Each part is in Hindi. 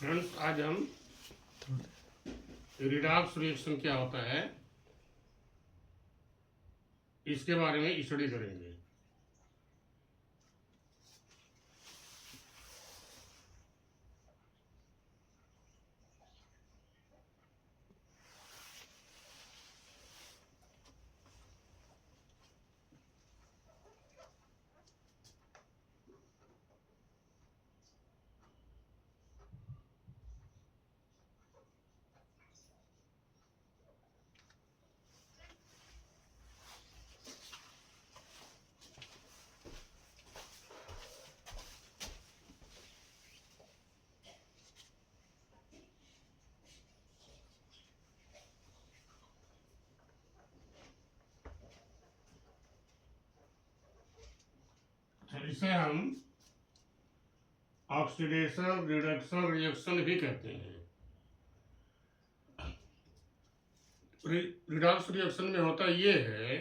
फ्रेंड्स, आज हम रिडॉक्स रिएक्शन क्या होता है इसके बारे में स्टडी करेंगे। तो इसे हम ऑक्सीडेशन रिडक्शन रिएक्शन भी कहते हैं। रिडॉक्स रिएक्शन में होता ये है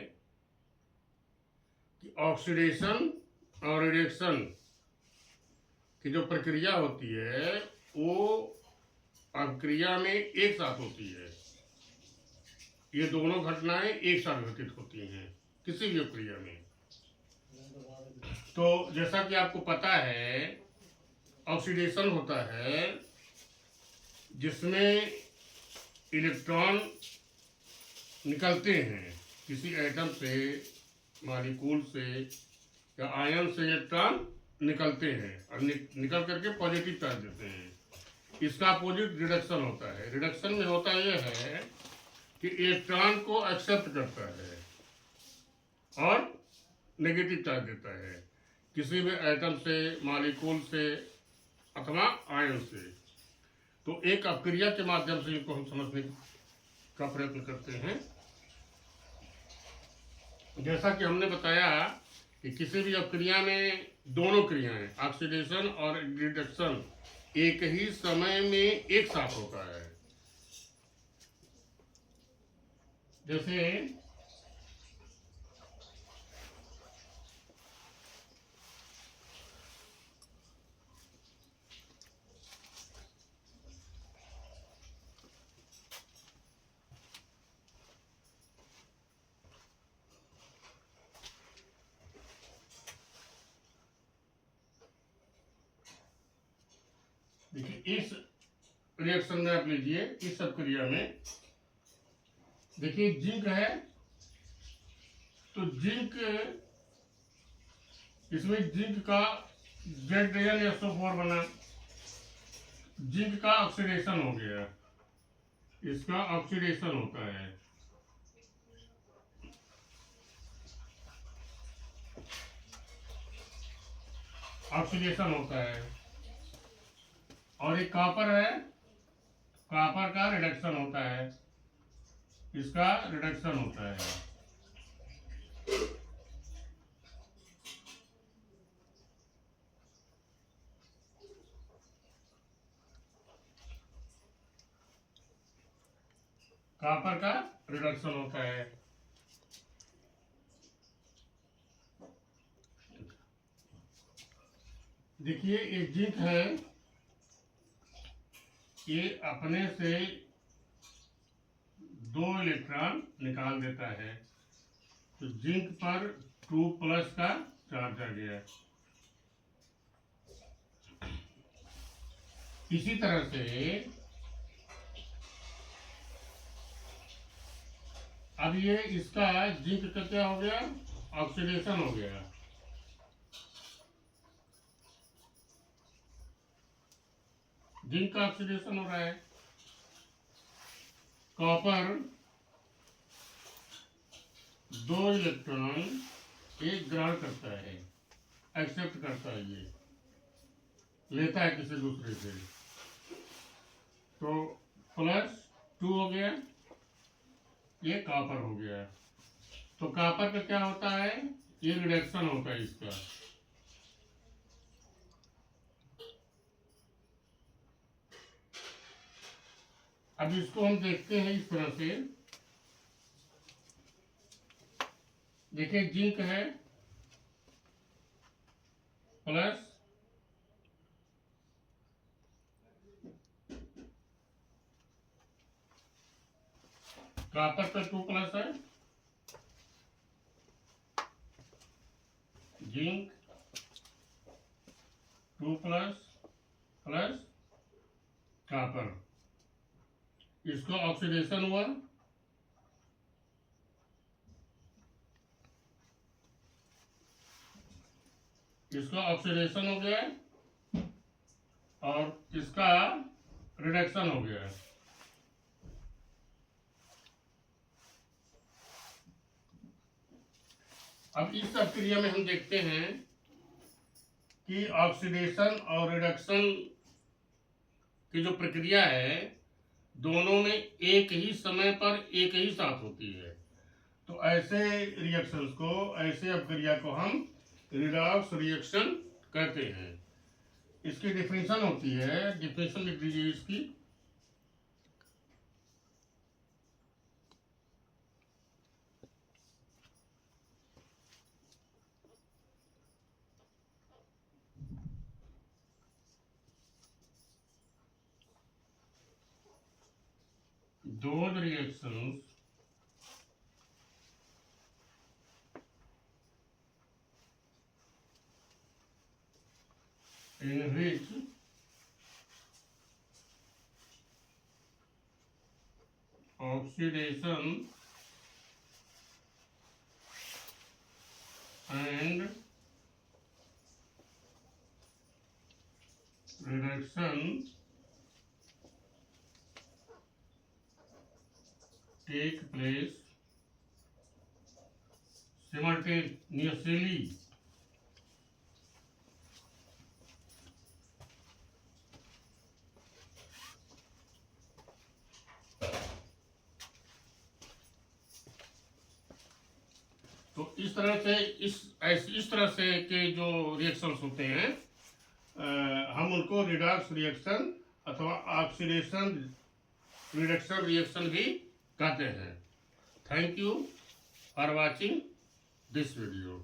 कि ऑक्सीडेशन और रिडक्शन की जो प्रक्रिया होती है वो अभिक्रिया में एक साथ होती है। ये दोनों घटनाएं एक साथ घटित होती हैं किसी भी अभिक्रिया में। तो जैसा कि आपको पता है, ऑक्सीडेशन होता है जिसमें इलेक्ट्रॉन निकलते हैं किसी एटम से, मॉलिक्यूल से या आयन से इलेक्ट्रॉन निकलते हैं और निकल करके पॉजिटिव चार्ज देते हैं। इसका अपोजिट रिडक्शन होता है। रिडक्शन में होता यह है कि इलेक्ट्रॉन को एक्सेप्ट करता है और नेगेटिव चार्ज देता है किसी भी एटम से, मॉलिक्यूल से अथवा आयन से। तो एक अभिक्रिया के माध्यम से इनको हम समझने का प्रयत्न करते हैं। जैसा कि हमने बताया कि किसी भी अभिक्रिया में दोनों क्रियाएं ऑक्सीडेशन और रिडक्शन एक ही समय में एक साथ होता है। जैसे देखिए, इस रिएक्शन में आप लीजिए, इस अभिक्रिया में देखिए जिंक है, तो जिंक, इसमें जिंक का ZnSO4 बना, जिंक का ऑक्सीडेशन हो गया, इसका ऑक्सीडेशन होता है। ऑक्सीडेशन होता है। और एक कॉपर है, कॉपर का रिडक्शन होता है, इसका रिडक्शन होता है। कॉपर का रिडक्शन होता है। देखिए ये जिंक है, ये अपने से 2 इलेक्ट्रॉन निकाल देता है, तो जिंक पर 2+ का चार्ज आ गया। इसी तरह से अब ये इसका जिंक का क्या हो गया, ऑक्सीडेशन हो गया। जिंक का ऑक्सीडेशन हो रहा है। कॉपर 2 इलेक्ट्रॉन एक ग्रहण करता है, एक्सेप्ट करता है, ये लेता है किसी दूसरे से, तो +2 हो गया, ये कॉपर हो गया। तो कॉपर का क्या होता है, ये रिडक्शन होता है इसका। अब इसको हम देखते हैं इस तरह से। देखिए जिंक है प्लस कॉपर पे 2+ है, जिंक 2+ प्लस कॉपर, इसको ऑक्सीडेशन हुआ, इसका ऑक्सीडेशन हो गया और इसका रिडक्शन हो गया है। अब इस सब क्रिया में हम देखते हैं कि ऑक्सीडेशन और रिडक्शन की जो प्रक्रिया है दोनों में एक ही समय पर एक ही साथ होती है। तो ऐसे रिएक्शंस को, ऐसे अपक्रिया को हम रिडॉक्स रिएक्शन कहते हैं। इसकी डिफिनेशन होती है, डिफिनेशन लिख दीजिए इसकी। Those reactions in which oxidation and reduction take place simultaneously तो इस तरह से इस तरह से के जो रिएक्शंस होते हैं हम उनको रिडॉक्स रिएक्शन अथवा ऑक्सीडेशन रिडक्शन रिएक्शन भी कहते हैं। Thank you for watching this video.